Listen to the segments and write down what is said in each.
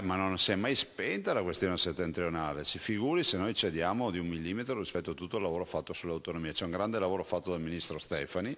Ma non si è mai spenta la questione settentrionale, si figuri se noi cediamo di 1 millimetro rispetto a tutto il lavoro fatto sull'autonomia. C'è un grande lavoro fatto dal ministro Stefani.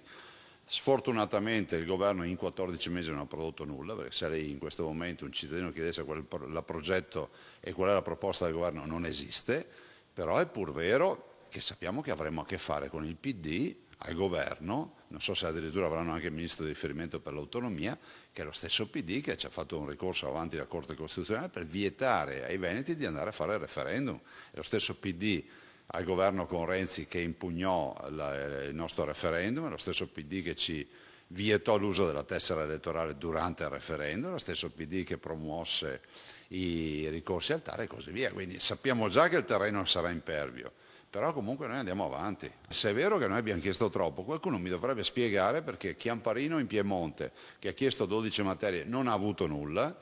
Sfortunatamente il governo in 14 mesi non ha prodotto nulla, perché se lei in questo momento un cittadino chiedesse qual è il progetto e qual è la proposta del governo non esiste, però è pur vero che sappiamo che avremo a che fare con il PD al governo, non so se addirittura avranno anche il ministro di riferimento per l'autonomia, che è lo stesso PD che ci ha fatto un ricorso avanti alla Corte Costituzionale per vietare ai veneti di andare a fare il referendum. È lo stesso PD al governo con Renzi che impugnò il nostro referendum, è lo stesso PD che ci vietò l'uso della tessera elettorale durante il referendum, è lo stesso PD che promosse i ricorsi al TAR e così via. Quindi sappiamo già che il terreno sarà impervio. Però comunque noi andiamo avanti. Se è vero che noi abbiamo chiesto troppo, qualcuno mi dovrebbe spiegare perché Chiamparino in Piemonte, che ha chiesto 12 materie, non ha avuto nulla,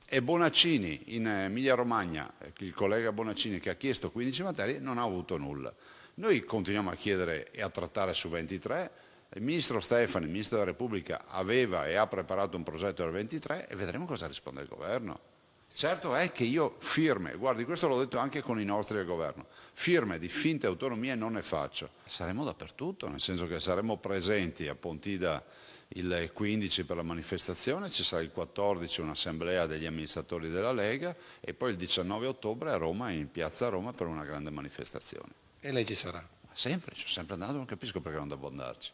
e Bonaccini in Emilia-Romagna, il collega Bonaccini che ha chiesto 15 materie, non ha avuto nulla. Noi continuiamo a chiedere e a trattare su 23, il ministro Stefani, il ministro della Repubblica, aveva e ha preparato un progetto del 23 e vedremo cosa risponde il governo. Certo è che io firme, guardi questo l'ho detto anche con i nostri del governo, firme di finte autonomie non ne faccio. Saremo dappertutto, nel senso che saremo presenti a Pontida il 15 per la manifestazione, ci sarà il 14 un'assemblea degli amministratori della Lega e poi il 19 ottobre a Roma, in piazza Roma, per una grande manifestazione. E lei ci sarà. Sempre, ci sono sempre andato, non capisco perché non devo andarci.